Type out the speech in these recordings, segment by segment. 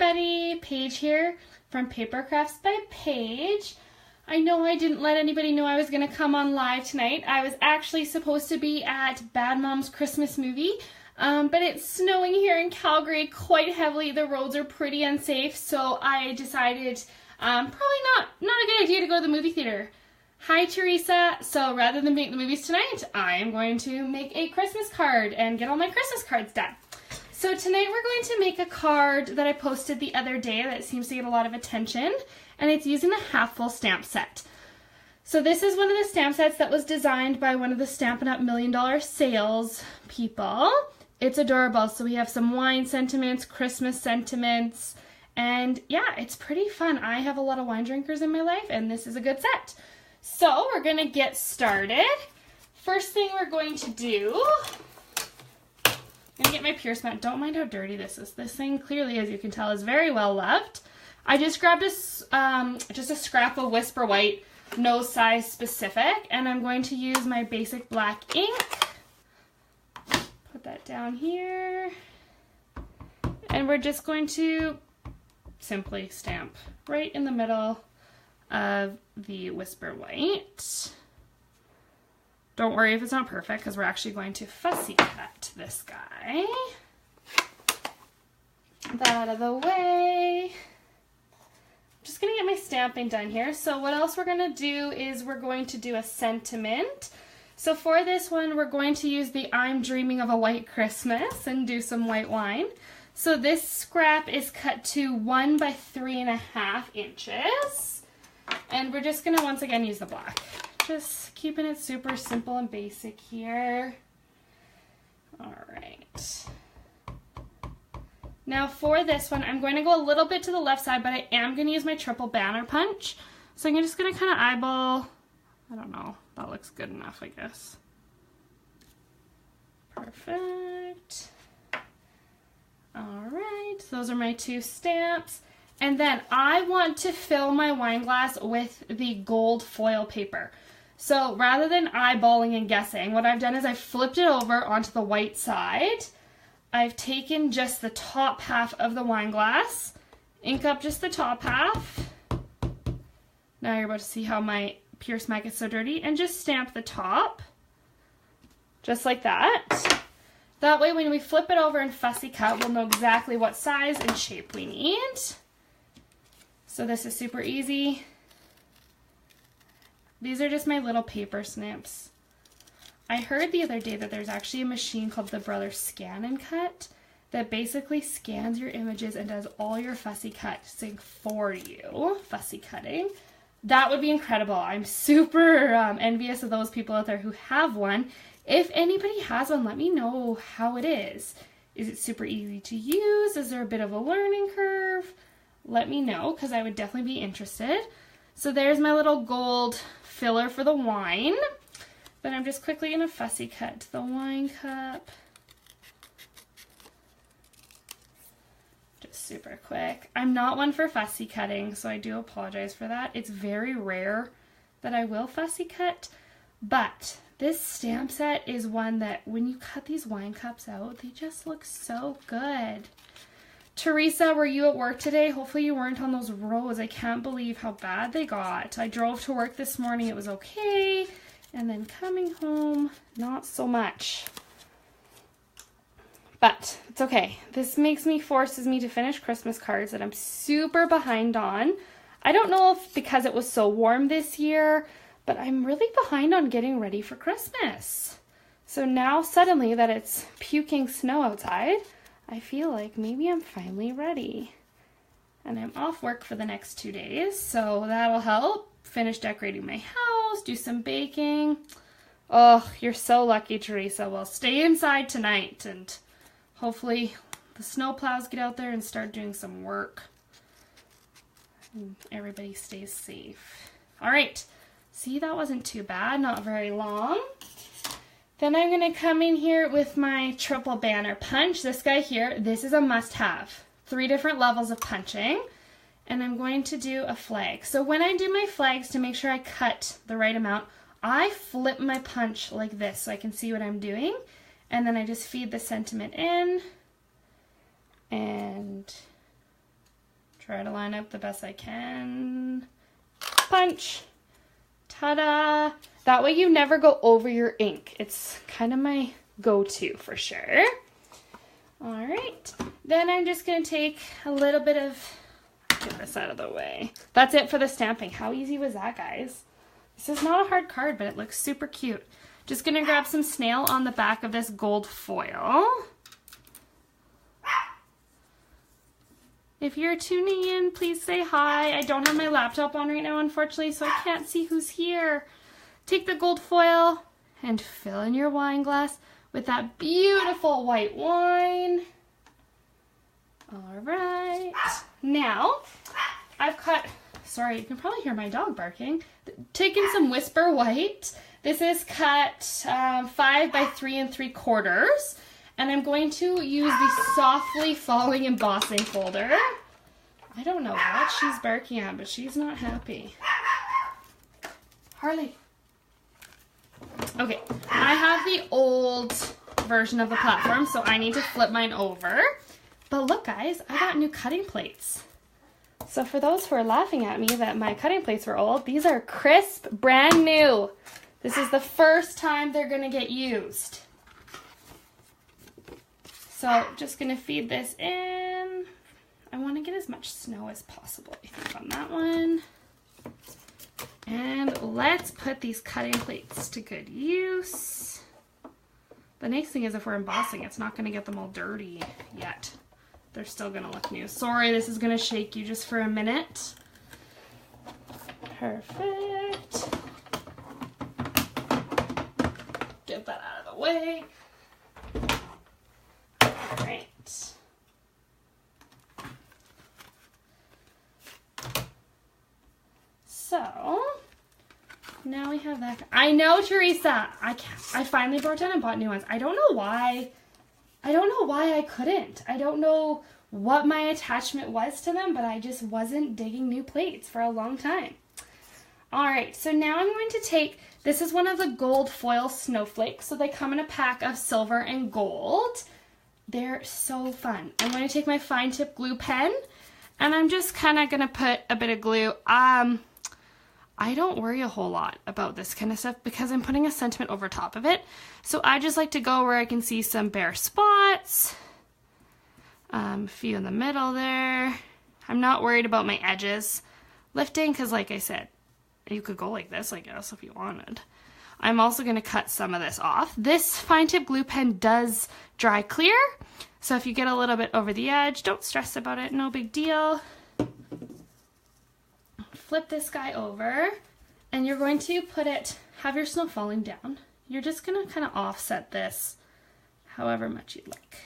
everybody, Paige here from Paper Crafts by Paige. I know I didn't let anybody know I was going to come on live tonight. I was actually supposed to be at Bad Mom's Christmas movie, but it's snowing here in Calgary quite heavily. The roads are pretty unsafe, so I decided probably not a good idea to go to the movie theater. Hi Teresa, so rather than make the movies tonight, I am going to make a Christmas card and get all my Christmas cards done. So tonight we're going to make a card that I posted the other day that seems to get a lot of attention, and it's using the half full stamp set. So this is one of the stamp sets that was designed by one of the Stampin' Up! $1 Million sales people. It's adorable. So we have some wine sentiments, Christmas sentiments, and yeah, it's pretty fun. I have a lot of wine drinkers in my life, and this is a good set. So we're going to get started. First thing we're going to do, I'm going to get my Pierce mat. Don't mind how dirty this is. This thing clearly, as you can tell, is very well loved. I just grabbed just a scrap of Whisper White, no size specific, and I'm going to use my basic black ink. Put that down here. And we're just going to simply stamp right in the middle of the Whisper White. Don't worry if it's not perfect, because we're actually going to fussy cut this guy. That out of the way. I'm just going to get my stamping done here. So what else we're going to do is we're going to do a sentiment. So for this one, we're going to use the I'm Dreaming of a White Christmas and do some white wine. So this scrap is cut to 1 by 3.5 inches. And we're just going to once again use the black. Just keeping it super simple and basic here. All right. Now for this one, I'm going to go a little bit to the left side, but I am going to use my triple banner punch. So I'm just going to kind of eyeball, I don't know, that looks good enough, I guess. Perfect. All right, so those are my two stamps. And then I want to fill my wine glass with the gold foil paper. So rather than eyeballing and guessing, what I've done is I've flipped it over onto the white side. I've taken just the top half of the wine glass, ink up just the top half. Now you're about to see how my Pierce mat gets so dirty, and just stamp the top, just like that. That way when we flip it over and fussy cut, we'll know exactly what size and shape we need. So this is super easy. These are just my little paper snips. I heard the other day that there's actually a machine called the Brother Scan and Cut that basically scans your images and does all your fussy cutting for you. Fussy cutting. That would be incredible. I'm super envious of those people out there who have one. If anybody has one, let me know how it is. Is it super easy to use? Is there a bit of a learning curve? Let me know, because I would definitely be interested. So there's my little gold filler for the wine. Then I'm just quickly going to fussy cut the wine cup. Just super quick. I'm not one for fussy cutting, so I do apologize for that. It's very rare that I will fussy cut, but this stamp set is one that when you cut these wine cups out, they just look so good. Teresa, were you at work today? Hopefully you weren't on those roads. I can't believe how bad they got. I drove to work this morning. It was okay. And then coming home, not so much. But it's okay. This forces me to finish Christmas cards that I'm super behind on. I don't know if because it was so warm this year, but I'm really behind on getting ready for Christmas. So now suddenly that it's puking snow outside, I feel like maybe I'm finally ready. And I'm off work for the next 2 days, so that'll help. Finish decorating my house, do some baking. Oh, you're so lucky, Teresa. Well, stay inside tonight, and hopefully the snow plows get out there and start doing some work. And everybody stays safe. All right. See, that wasn't too bad. Not very long. Then I'm going to come in here with my triple banner punch. This guy here, this is a must-have. 3 different levels of punching. And I'm going to do a flag. So when I do my flags, to make sure I cut the right amount, I flip my punch like this so I can see what I'm doing. And then I just feed the sentiment in. And Try to line up the best I can. Punch. Ta-da! That way you never go over your ink. It's kind of my go-to for sure. All right. Then I'm just going to take a little bit of, get this out of the way. That's it for the stamping. How easy was that, guys? This is not a hard card, but it looks super cute. Just going to grab some snail on the back of this gold foil. If you're tuning in, please say hi. I don't have my laptop on right now, unfortunately, so I can't see who's here. Take the gold foil and fill in your wine glass with that beautiful white wine. All right. Now, I've cut, sorry, you can probably hear my dog barking. Taken some Whisper White. This is cut 5 by 3 3/4. And I'm going to use the Softly Falling Embossing folder. I don't know what she's barking at, but she's not happy. Harley. Okay, I have the old version of the platform, so I need to flip mine over. But look, guys, I got new cutting plates. So for those who are laughing at me that my cutting plates were old, these are crisp, brand new. This is the first time they're going to get used. So just going to feed this in. I want to get as much snow as possible, I think, on that one. And let's put these cutting plates to good use. The nice thing is if we're embossing, it's not going to get them all dirty yet. They're still going to look new. Sorry, this is going to shake you just for a minute. Perfect. Get that out of the way. All right. So now we have that. I know, Teresa. I finally broke down and bought new ones. I don't know why. I don't know why I couldn't. I don't know what my attachment was to them, but I just wasn't digging new plates for a long time. All right, so now I'm going to take, this is one of the gold foil snowflakes. So they come in a pack of silver and gold. They're so fun. I'm going to take my fine tip glue pen and I'm just kind of going to put a bit of glue. I don't worry a whole lot about this kind of stuff because I'm putting a sentiment over top of it. So I just like to go where I can see some bare spots. A few in the middle there. I'm not worried about my edges lifting because, like I said, you could go like this, I guess, if you wanted. I'm also going to cut some of this off. This fine tip glue pen does dry clear. So if you get a little bit over the edge, don't stress about it. No big deal. Flip this guy over and you're going to put it, have your snow falling down. You're just going to kind of offset this however much you'd like.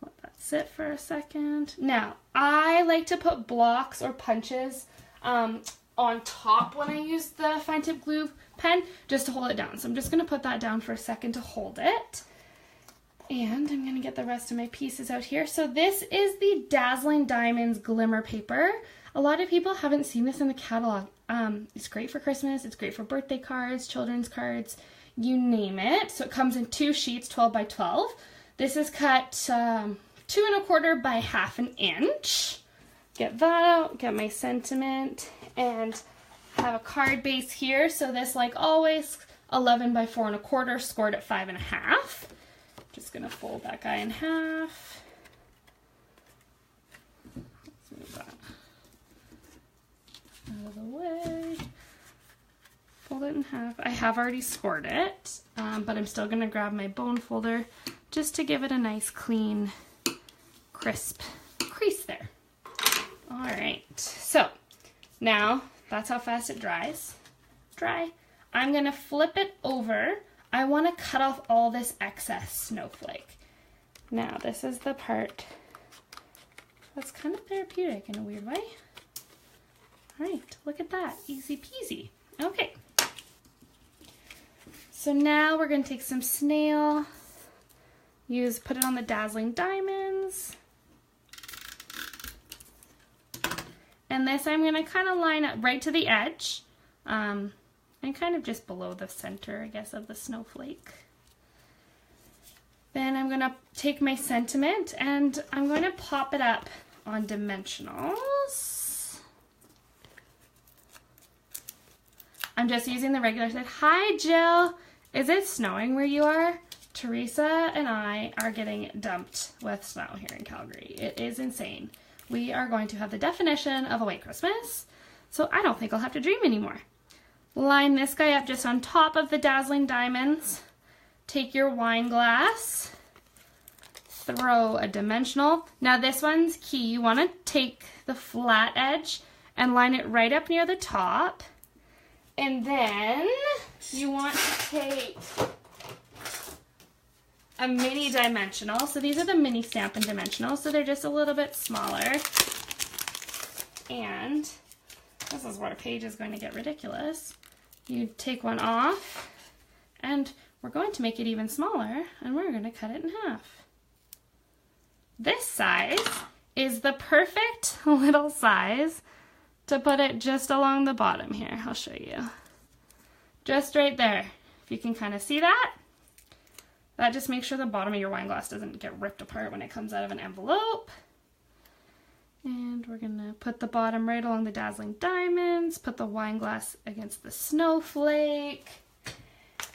Let that sit for a second. Now, I like to put blocks or punches on top when I use the fine tip glue pen just to hold it down. So I'm just going to put that down for a second to hold it. And I'm going to get the rest of my pieces out here. So this is the Dazzling Diamonds Glimmer Paper. A lot of people haven't seen this in the catalog. It's great for Christmas, it's great for birthday cards, children's cards, you name it. So it comes in 2 sheets, 12 by 12. This is cut 2 1/4 by 1/2 inch. Get that out, get my sentiment, and have a card base here. So this, like always, 11 by 4 1/4, scored at 5 1/2. Just gonna fold that guy in half. Let's move that out of the way. Fold it in half. I have already scored it, but I'm still going to grab my bone folder just to give it a nice clean, crisp crease there. All right, so now that's how fast it dries. Dry. I'm going to flip it over. I want to cut off all this excess snowflake. Now this is the part that's kind of therapeutic in a weird way. All right, look at that, easy peasy. Okay, so now we're going to take some snail, put it on the Dazzling Diamonds, and this I'm going to kind of line up right to the edge, and kind of just below the center, I guess, of the snowflake. Then I'm going to take my sentiment and I'm going to pop it up on dimensionals. I'm just using the regular side. Hi, Jill. Is it snowing where you are? Teresa and I are getting dumped with snow here in Calgary. It is insane. We are going to have the definition of a white Christmas, so I don't think I'll have to dream anymore. Line this guy up just on top of the dazzling diamonds. Take your wine glass, throw a dimensional. Now this one's key. You want to take the flat edge and line it right up near the top. And then you want to take a mini dimensional. So these are the mini Stampin' dimensionals, so they're just a little bit smaller. And this is where a page is going to get ridiculous. You take one off, and we're going to make it even smaller, and we're going to cut it in half. This size is the perfect little size to put it just along the bottom here. I'll show you. Just right there. If you can kind of see that. That just makes sure the bottom of your wine glass doesn't get ripped apart when it comes out of an envelope. And we're going to put the bottom right along the dazzling diamonds, put the wine glass against the snowflake.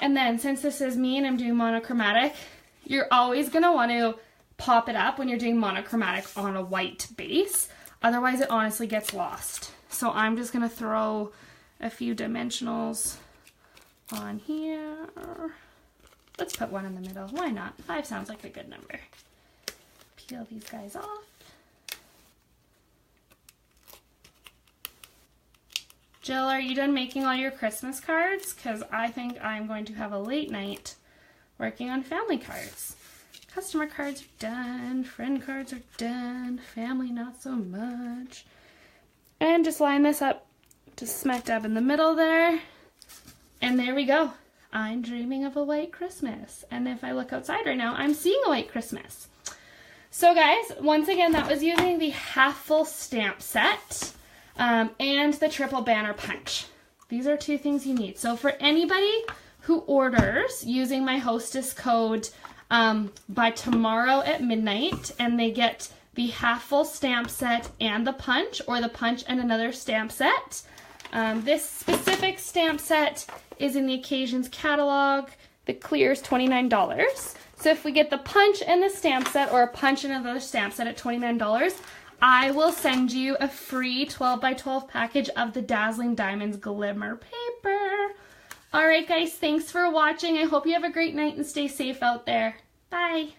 And then since this is me and I'm doing monochromatic, you're always going to want to pop it up when you're doing monochromatic on a white base. Otherwise it honestly gets lost. So I'm just going to throw a few dimensionals on here. Let's put one in the middle. Why not? 5 sounds like a good number. Peel these guys off. Jill, are you done making all your Christmas cards? Because I think I'm going to have a late night working on family cards. Customer cards are done. Friend cards are done. Family not so much. And just line this up just smack dab in the middle there. And there we go. I'm dreaming of a white Christmas. And if I look outside right now, I'm seeing a white Christmas. So guys, once again, that was using the half full stamp set and the triple banner punch. These are 2 things you need. So for anybody who orders using my hostess code by tomorrow at midnight, and they get the half full stamp set and the punch, or the punch and another stamp set. This specific stamp set is in the Occasions catalog. The clear is $29. So if we get the punch and the stamp set, or a punch and another stamp set at $29, I will send you a free 12 by 12 package of the Dazzling Diamonds Glimmer paper. Alright guys, thanks for watching. I hope you have a great night and stay safe out there. Bye.